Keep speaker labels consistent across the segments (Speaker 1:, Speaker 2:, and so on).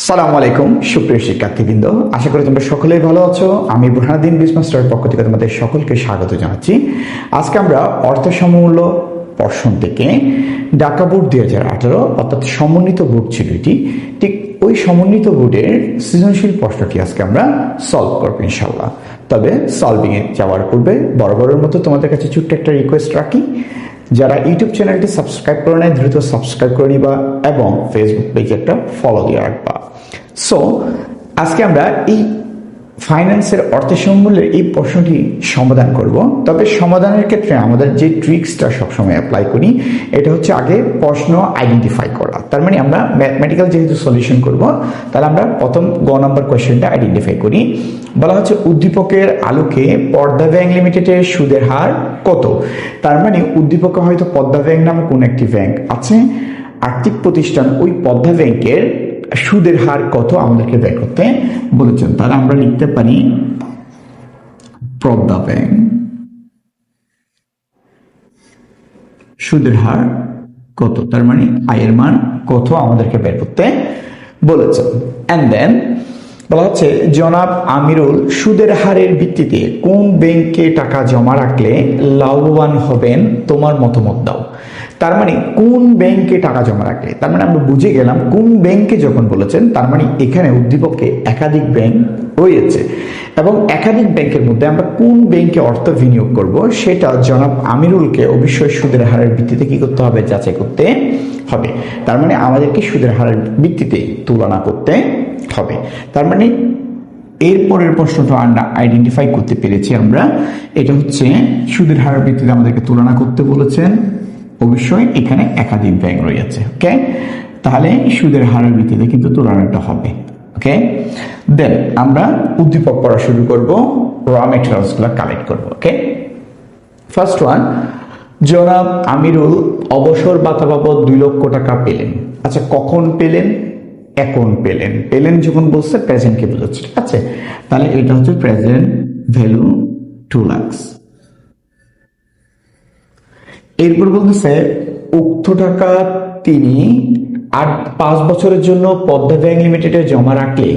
Speaker 1: সালামু আলাইকুম সুপ্রিয় শিক্ষার্থীবৃন্দ, আশা করি তোমরা সকলেই ভালো আছো। আমি বুরহানুদ্দিন বিজমাস্টারের পক্ষ থেকে তোমাদের সকলকে স্বাগত জানাচ্ছি। আজকে আমরা অর্থ সমমূল্য পর্ষণ থেকে ঢাকা বোর্ড 2018 অর্থাৎ সমন্বিত বোর্ড ছিল এটি, ঠিক ওই সমন্বিত বোর্ডের সৃজনশীল প্রশ্নটি আজকে আমরা সলভ করবো ইনশাআল্লাহ। তবে সলভিং এ যাওয়ার পূর্বে বরাবরের মতো তোমাদের কাছে ছোট্ট একটা রিকোয়েস্ট রাখি, যারা ইউটিউব চ্যানেলটি সাবস্ক্রাইব করে নেয় দ্রুত সাবস্ক্রাইব করে নিবা এবং ফেসবুক পেজে একটা ফলো দিয়ে রাখবা। সো আজকে আমরা এই ফাইন্যান্সের অর্থ সমমূল্যের এই প্রশ্নটি সমাধান করব। তবে সমাধানের ক্ষেত্রে আমাদের যে ট্রিক্সটা সবসময় অ্যাপ্লাই করি এটা হচ্ছে আগে প্রশ্ন আইডেন্টিফাই করা। তার মানে আমরা ম্যাথমেটিক্যাল যেহেতু সলিউশন করব, তাহলে আমরা প্রথম গ নম্বর কোয়েশ্চেনটা আইডেন্টিফাই করি। বলা হচ্ছে উদ্দীপকের আলোকে পদ্মা ব্যাংক লিমিটেডের সুদের হার কত। তার মানে উদ্দীপকে হয়তো পদ্মা ব্যাংক নামে কোন একটি ব্যাংক আছে, আর্থিক প্রতিষ্ঠান ওই পদ্মা ব্যাংকের সুদের হার কত আমাদেরকে বের করতে বলেছেন। তাহলে আমরা লিখতে পারি পদ্মা ব্যাংক সুদের হার কত, তার মানে আয়ের মান কত আমাদেরকে বের করতে বলেছেন। এন্ড দেন বলা হচ্ছে জনাব আমিরুল সুদের হারের ভিত্তিতে কোন ব্যাংকে টাকা জমা রাখলে লাভবান হবেন তোমার মতামত দাও। তার মানে কোন ব্যাংকে টাকা জমা রাখলে, তার মানে আমরা বুঝে গেলাম কোন ব্যাংকে যখন বলেছেন, তার মানে এখানে উদ্দীপকে একাধিক ব্যাংক রয়েছে এবং একাধিক ব্যাংকের মধ্যে আমরা কোন ব্যাংকে অর্থ বিনিয়োগ করব সেটা জনাব আমিরুলকে অবশ্যই সুদের হারের ভিত্তিতে কি করতে হবে, যাচাই করতে হবে। তার মানে আমাদেরকে সুদের হারের ভিত্তিতে তুলনা করতে হবে। তার মানে এরপরের প্রশ্নটা আমরা আইডেন্টিফাই করতে পেরেছি আমরা, এটা হচ্ছে সুদের হারের ভিত্তিতে আমাদেরকে তুলনা করতে বলেছেন, অবশ্যই এখানে একাধিক ব্যাংক রয়েছে। ওকে, তাহলে সুদের হারের ভিত্তিতে কিন্তু তুলনাটা হবে। ওকে, দেন আমরা উদ্দীপক পড়া শুরু করব, র মেটেরিয়ালস গুলো কালেক্ট করবো। ওকে, ফার্স্ট ওয়ান, জনাব আমিরুল অবসর ভাতা বাবদ 2 লক্ষ টাকা পেলেন। আচ্ছা, কখন পেলেন? এখন পেলেন। পেলেন যখন বলছে প্রেজেন্টকে বোঝাচ্ছে, ঠিক আছে? তাহলে এটা হচ্ছে প্রেজেন্ট ভ্যালু 2 লাখ। এরপর বলতেছে উক্ত টাকা তিনি 5 বছরের জন্য পদ্মা ব্যাংক লিমিটেডে জমা রাখলে,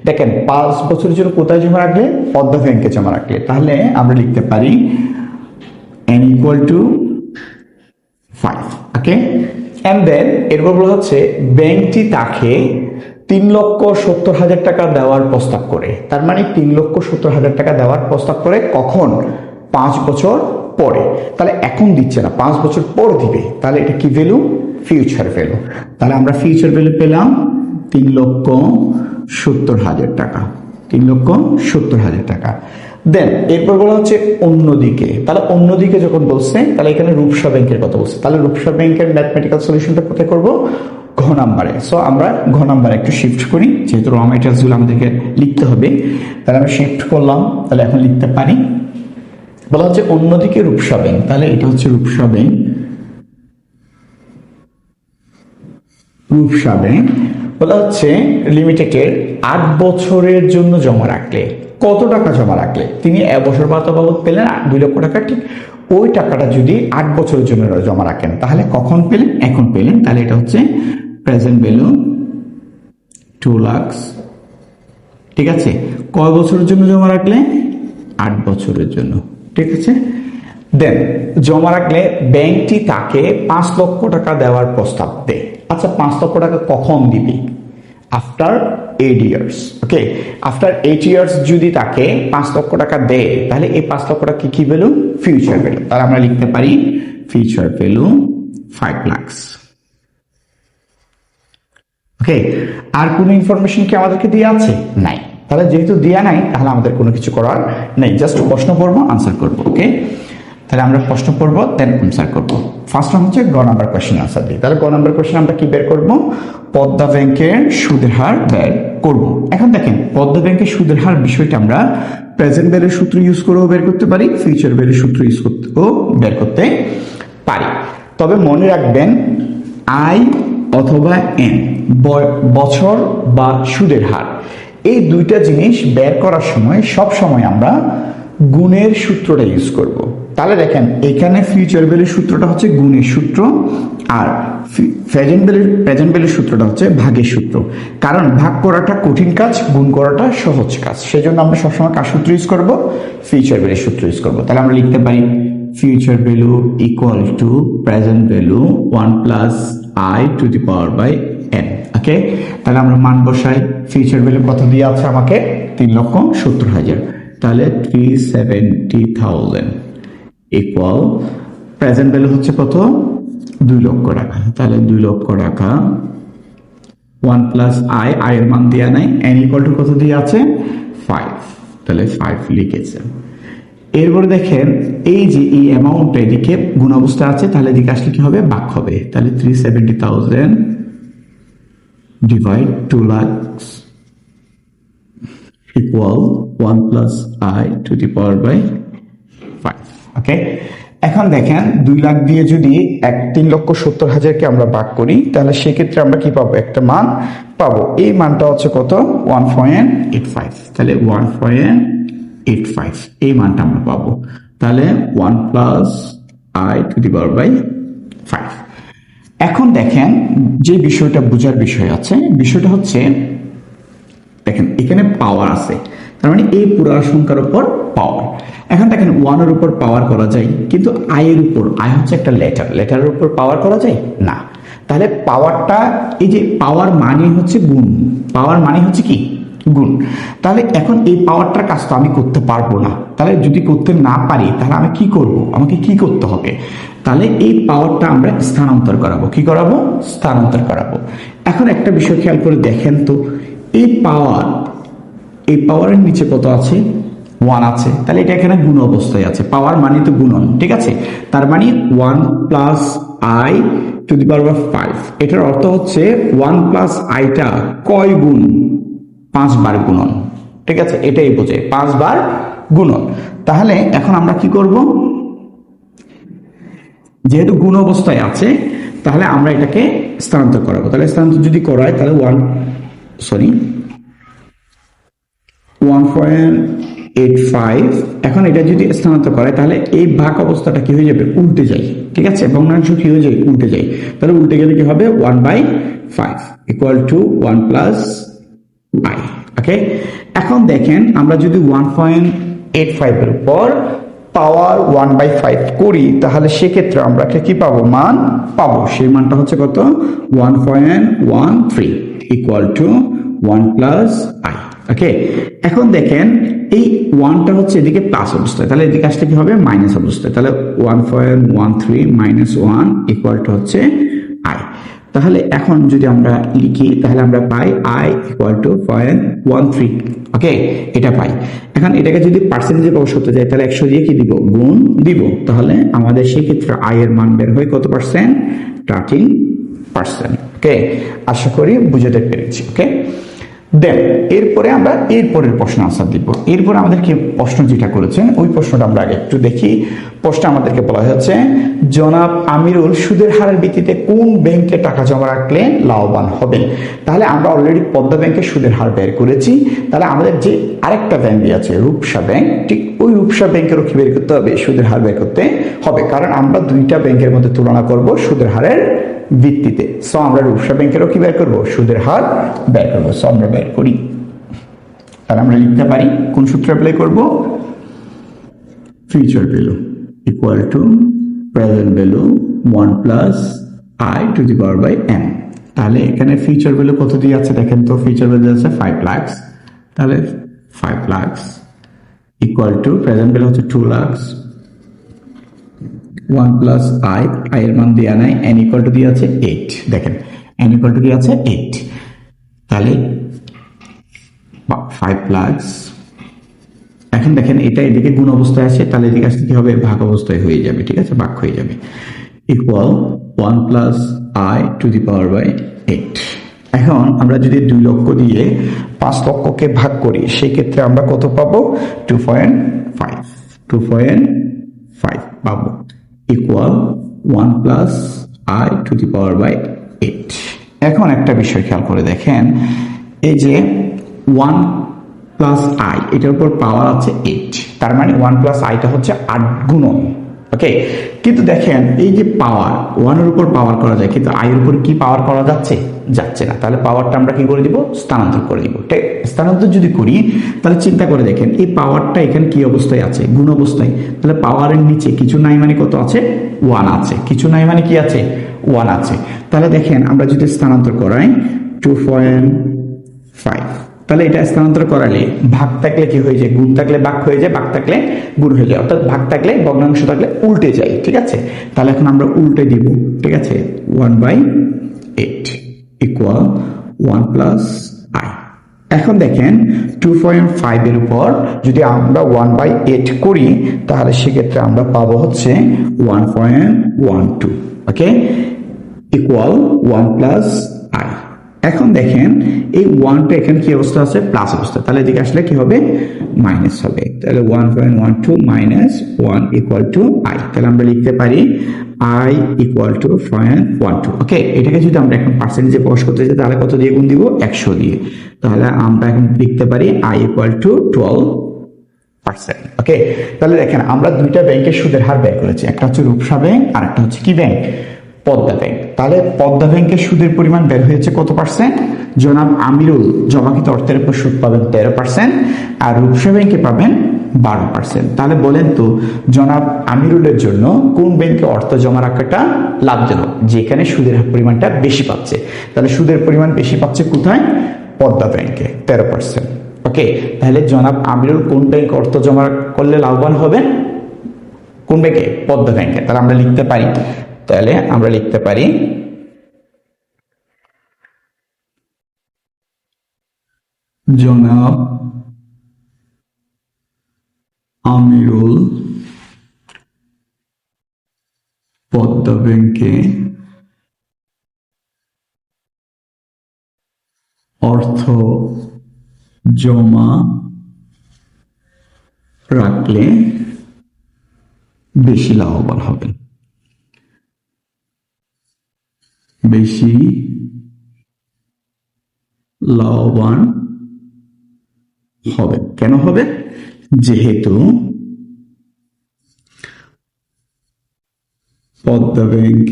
Speaker 1: দেখেন 5 বছরের জন্য কোথায় জমা রাখলে? পদ্মা ব্যাংকে জমা রাখলে। তাহলে আমরা লিখতে পারি n = 5। ওকে, এন্ড দেন এরপর বলা হচ্ছে ব্যাংকটি তাকে 3,70,000 টাকা দেওয়ার প্রস্তাব করে। তার মানে 3,70,000 টাকা দেওয়ার প্রস্তাব করে কখন? 5 বছর পরে। তাহলে এখন দিচ্ছে না, 5 বছর পর দিবে। তাহলে এটা কি ভ্যালু? Future value. তাহলে আমরা ফিউচার ভ্যালু পেলাম 3,70,000 টাকা। 3,70,000 টাকা। দেন এরপর বলা হচ্ছে অন্যদিকে। তাহলে অন্যদিকে যখন বলছে, তাহলে এখানে রূপসা ব্যাংকের কথা বলছে। তাহলে রূপসা ব্যাংকের ম্যাথমেটিক্যাল সলিউশনটা কোথায় করব? ঘ নাম্বারে। সো আমরা ঘ নাম্বারে একটু শিফট করি, যেহেতু র মেটেরিয়ালস গুলো আমাদেরকে লিখতে হবে। তাহলে আমরা শিফট করলাম, তাহলে এখন লিখতে পারি বলা হচ্ছে অন্যদিকে রূপসা ব্যাংক। তাহলে এটা হচ্ছে রূপসা ব্যাংক। রূপসা ব্যাংক বলা হচ্ছে লিমিটেডের 8 বছরের জন্য জমা রাখলে, কত টাকা জমা রাখলে? তিনি অবসর ভাতা বাবদ পেলেন 2 লক্ষ টাকা, ঠিক ওই টাকাটা যদি 8 বছরের জন্য জমা রাখেন, তাহলে কখন পেলেন? এখন পেলেন। তাহলে এটা হচ্ছে প্রেজেন্ট ভ্যালু 2 লাখ। ঠিক আছে, কয় বছরের জন্য জমা রাখলে? 8 বছরের জন্য। ঠিক আছে, দেন জমা রাখলে ব্যাংকটি তাকে 5 লক্ষ টাকা দেওয়ার প্রস্তাব দেয়। আচ্ছা, 5 লক্ষ টাকা কখন দিবে? After 8 years. Okay, after 8 years যদি তাকে 5 লক্ষ টাকা দেয়, তাহলে এই 5 লক্ষ টাকা কি ভ্যালু? Future value. তাহলে আমরা লিখতে পারি ফিউচার ভ্যালু 5 লাখ। ওকে, আর কোনো ইনফরমেশন কি আমাদেরকে দিয়ে আছে? নাই। তাহলে যেহেতু দেয়া নাই, তাহলে আমাদের কোনো কিছু করার নেই, জাস্ট প্রশ্ন পড়বো, আনসার করবো। ওকে, তাহলে আমরা প্রশ্ন পড়বো, দেন আনসার করবো। ফার্স্ট ওয়ান হচ্ছে গ নাম্বার কোয়েশ্চেন আনসার দিই। তাহলে গ নাম্বার কোয়েশ্চেন আমরা কি বের করবো? পদ্মা ব্যাংকের সুদের হার বের করব। এখন দেখেন পদ্মা ব্যাংকের সুদের হার বিষয়টা আমরা প্রেজেন্ট ভ্যালুর সূত্র ইউজ করেও বের করতে পারি, ফিউচার ভ্যালুর সূত্র ইউজ করতেও বের করতে পারি। তবে মনে রাখবেন আই অথবা এন, বছর বা সুদের হার, এই দুইটা জিনিস বের করার সময় সব সময় আমরা গুণের সূত্রটা ইউজ করব। তাহলে দেখেন এখানে ফিউচার ভ্যালুর সূত্রটা হচ্ছে গুণের সূত্র, আর প্রেজেন্ট ভ্যালুর সূত্রটা হচ্ছে ভাগের সূত্র। কারণ ভাগ করাটা কঠিন কাজ, গুণ করাটা সহজ কাজ, সেজন্য আমরা সবসময় কার সূত্র ইউজ করবো? ফিউচার ভ্যালুর সূত্র ইউজ করবো। তাহলে আমরা লিখতে পারি future value equal to present value 1 plus I to the power by N. Okay, তাহলে আমরা মান বসাই। ফিউচার ভ্যালু কত দিয়ে আছে আমাকে? 3,70,000। তাহলে 370,000 ইকুয়াল প্রেজেন্ট ভ্যালু হচ্ছে কত? 2 লক্ষ টাকা। তাহলে 2 লক্ষ টাকা 1 প্লাস আই, এর মান দেওয়া নাই, এন ইকুয়াল টু কত দিয়ে আছে? 5। তাহলে 5 লিখেছে। এরপরে দেখেন এই যে এই অ্যামাউন্ট এদিকে গুণ অবস্থা আছে, তাহলে এদিকে আসলে কি হবে? ভাগ হবে। তাহলে 370,000 divide 2 lakh equal 1 plus I to the power by 5। Okay, এখন দেখেন 2 লাখ দিয়ে যদি 3,70,000কে আমরা ভাগ করি, তাহলে সেক্ষেত্রে আমরা কি পাবো? একটা মান পাবো। এই মানটা হচ্ছে কত? 1.85। তাহলে 1.85 এই মানটা আমরা পাবো। তাহলে 1 plus I to the power by 5। এখন দেখেন যে বিষয়টা বোঝার বিষয় আছে, বিষয়টা হচ্ছে দেখেন এখানে পাওয়ার আছে, তার মানে এই পুরো সংখ্যার উপর পাওয়ার। এখন দেখেন 1 এর উপর পাওয়ার করা যায়, কিন্তু আই এর উপর, আই হচ্ছে একটা লেটারের উপর পাওয়ার করা যায় না। তাহলে পাওয়ারটা, এই যে পাওয়ার মানে হচ্ছে গুণ, পাওয়ার মানে হচ্ছে কি? গুণ। তাহলে এখন এই পাওয়ারটার কাজ তো আমি করতে পারবো না। তাহলে যদি করতে না পারি, তাহলে আমি কি করব? আমাকে কি করতে হবে? তাহলে এই পাওয়ারটা আমরা স্থানান্তর করাবো। কি করাবো? স্থানান্তর করাবো। এখন একটা বিষয় খেয়াল করে দেখেন তো, এই পাওয়ারের নিচে কত আছে? 1 আছে। তাহলে এটা এখানে গুণ অবস্থায় আছে। পাওয়ার মানে তো গুণন, ঠিক আছে? তার মানে 1 প্লাস আই টু দি পাওয়ার 5। এটার অর্থ হচ্ছে 1 প্লাস আইটা কয় গুণ? 5 বার গুণন, ঠিক আছে? এটাই বোঝে 5 বার গুণন। তাহলে এখন আমরা কি করব? যেহেতু গুণ অবস্থায় আছে, তাহলে আমরা এটাকে স্থানান্তর করাবো। তাহলে স্থানান্তর যদি করাই, তাহলে 1.85। এখন এটা যদি স্থানান্তর করে, তাহলে এই ভাগ অবস্থাটা কি হয়ে যাবে? উল্টে যায়, ঠিক আছে? ভগ্নাংশ কি হয়ে যায়? উল্টে যায়। তাহলে উল্টে গেলে কি হবে? 1/5 ইকুয়াল টু 1 প্লাস আই। ওকে, এখন দেখেন আমরা যদি 1.85 এর উপর পাওয়ার 1/5 করি, তাহলে সেক্ষেত্রে আমরা কি পাবো? মান পাবো। সেই মানটা হচ্ছে কত? 1.13 ইকুয়াল টু 1 প্লাস আই। ওকে, এখন দেখেন এই 1টা হচ্ছে এদিকে প্লাস অবস্থায়, তাহলে এদিকে আসলে কি হবে? মাইনাস অবস্থায়। তাহলে 1.13 মাইনাস 1 ইকুয়াল টু হচ্ছে আই। তাহলে এখন যদি আমরা লিখি, তাহলে আমরা পাই আই ইকুয়াল টু 0.13। ওকে, এটা পাই। এখন এটাকে যদি পার্সেন্টেজে প্রকাশ করতে যাই, তাহলে 100 দিয়ে কি দিব? গুণ দিব। তাহলে আমাদের সেই ক্ষেত্রে আই এর মান বের হয় কত পার্সেন্ট? 13%। ওকে, আশা করি বুঝতে পেরেছি। ওকে, দেন এরপরে আমরা এরপরের প্রশ্ন আনসার দিব। এরপর আমাদেরকে প্রশ্ন যেটা করেছেন, ওই প্রশ্নটা আমরা আগে একটু দেখি। প্রশ্ন আমাদেরকে বলা হচ্ছে, জনাব আমিরুল সুদের হারের ভিত্তিতে কোন ব্যাংকে টাকা জমা রাখলে লাভবান হবেন? তাহলে আমরা অলরেডি পদ্মা ব্যাংকের সুদের হার বের করেছি। তাহলে আমাদের যে আরেকটা ব্যাংক আছে রূপসা ব্যাংক, ঠিক ওই রূপসা ব্যাংকেরও কি বের করতে হবে? সুদের হার বের করতে হবে। কারণ আমরা দুইটা ব্যাংকের মধ্যে তুলনা করব সুদের হারের ভিত্তিতে। সো আমরা রূপসা ব্যাংকেরও কি বের করবো? সুদের হার বের করবো। সো আমরা বের করি। তাহলে আমরা লিখতে পারি কোন সূত্র অ্যাপ্লাই করব? Future value equal to present value 1 plus I to the power by n. তাহলে এখানে ফিউচার ভ্যালু কত দিয়ে আছে দেখেন তো? ফিউচার ভ্যালু আছে 5 লাখ। তাহলে 5 lakh equal to present value হচ্ছে 2 লাখ। 1 প্লাস আই, এর মান দেওয়া নাই, এন ইকুয়াল টু দিয়ে আছে 8। দেখেন এন ইকুয়াল টু দিয়ে আছে 8। তাহলে 5 লাখ। এখন দেখেন এটা এদিকে গুণ অবস্থায় আছে, তাহলে এদিকে আসলে কি হবে? ভাগ অবস্থায় হয়ে যাবে, ঠিক আছে? ভাগ হয়ে যাবে। Equal 1 plus I to the power by 8। এখন আমরা যদি 2 লক্ষ দিয়ে 5 লক্ষকে ভাগ করি, সেই ক্ষেত্রে আমরা কত পাবো? 2.5 পাবো। Equal 1 plus I to the power by 8। এখন একটা বিষয় খেয়াল করে দেখেন, এই যে 1 প্লাস আই, এটার উপর পাওয়ার আছে 8, তার মানে 1 প্লাস আইটা হচ্ছে 8 গুণন ওকে, কিন্তু দেখেন এই যে পাওয়ার, ওয়ানের উপর পাওয়ার করা যায়, কিন্তু আই এর উপর কি পাওয়ার করা যাচ্ছে? যাচ্ছে না। তাহলে পাওয়ারটা আমরা কি করে দিব? স্থানান্তর করে দিব। ঠিক, স্থানান্তর যদি করি তাহলে চিন্তা করে দেখেন এই পাওয়ারটা এখানে কি অবস্থায় আছে? গুণ অবস্থায়। তাহলে পাওয়ারের নিচে কিছু নাই মানে কত আছে? 1 আছে। কিছু নাই মানে কি আছে? 1 আছে। তাহলে দেখেন আমরা যদি স্থানান্তর করাই 2.5, তাহলে এটা স্থানান্তর করালে ভাগ থাকলে কি হয়ে যায়? গুণ থাকলে ভাগ হয়ে যায়, ভাগ থাকলে গুণ হয়ে যায়, অর্থাৎ ভাগ থাকলে ভগ্নাংশ থাকলে উল্টে যায়। ঠিক আছে, তাহলে এখন আমরা উল্টে দিব। ঠিক আছে, 1/8 ইকুয়াল 1 প্লাস আই। এখন দেখেন 2.5 এর উপর যদি আমরা 1/8 করি তাহলে সেক্ষেত্রে আমরা পাবো হচ্ছে 1.12। ওকে, ইকুয়াল 1 প্লাস আই। এখন দেখেন এই 1টা এখানে কি অবস্থা আছে? প্লাস অবস্থা। তাহলে এদিকে আসলে কি হবে? মাইনাস হবে। তাহলে 1.12 মাইনাস 1 ইকুয়াল টু আই। তাহলে আমরা লিখতে পারি আই ইকুয়াল টু 0.12। ওকে, এটাকে যদি আমরা এখন পার্সেন্টেজে প্রকাশ করতে চাই তাহলে কত দিয়ে গুণ দিব? 100 দিয়ে। তাহলে আমরা এখন লিখতে পারি আই ইকুয়াল টু 12%। ওকে, তাহলে দেখেন আমরা দুইটা ব্যাংকের সুদের হার বের করেছি, একটা হচ্ছে রূপসা ব্যাংক আর একটা হচ্ছে কি ব্যাংক? পদ্মা ব্যাংক। তাহলে পদ্মা ব্যাংকের সুদের পরিমাণ বের হয়েছে কত পার্সেন্ট? জনাব আমিরুল জমাকৃত অর্থের উপর সুদ পাবেন 13%, আর রূপসা ব্যাংকে পাবেন 12%। তাহলে বলেন তো জনাব আমিরুলের জন্য কোন ব্যাংকে অর্থ জমা রাখাটা লাভজনক, যেখানে সুদের পরিমাণটা বেশি পাচ্ছে? তাহলে সুদের পরিমাণ বেশি পাচ্ছে কোথায়? পদ্মা ব্যাংকে 13%। ওকে, তাহলে জনাব আমিরুল কোন ব্যাংকে অর্থ জমা করলে লাভবান হবেন? কোন ব্যাংকে? পদ্মা ব্যাংকে। তাহলে আমরা লিখতে পারি, তাহলে আমরা লিখতে পারি জনাব আমিরুল পদ্মা ব্যাংকে অর্থ জমা রাখলে বেশি লাভবান হবেন। বেশি লাভবান হবে। কেন হবে? যেহেতু পদ্মা ব্যাংক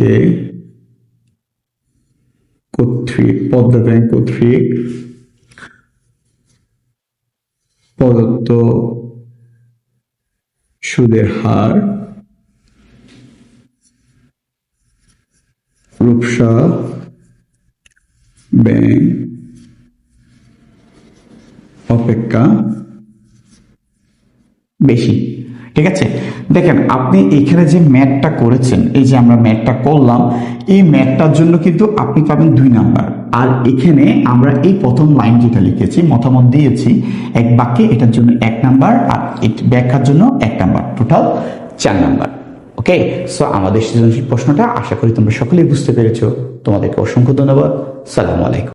Speaker 1: কর্তৃক প্রদত্ত সুদের হার রূপসা ব্যাংক অপেক্ষা বেশি। ঠিক আছে, দেখেন আপনি এখানে যে ম্যাথটা করেছেন, এই যে আমরা ম্যাথটা করলাম, এই ম্যাথটার জন্য কিন্তু আপনি পাবেন 2 নাম্বার। আর এখানে আমরা এই প্রথম লাইন যেটা লিখেছি, মতামত দিয়েছি এক বাক্যে, এটার জন্য 1 নাম্বার, আর ব্যাখ্যার জন্য 1 নাম্বার, টোটাল 4 নাম্বার। ওকে, সো আমাদের সৃজনশীল প্রশ্নটা আশা করি তোমরা সকলেই বুঝতে পেরেছো। তোমাদেরকে অসংখ্য ধন্যবাদ। সালামু আলাইকুম।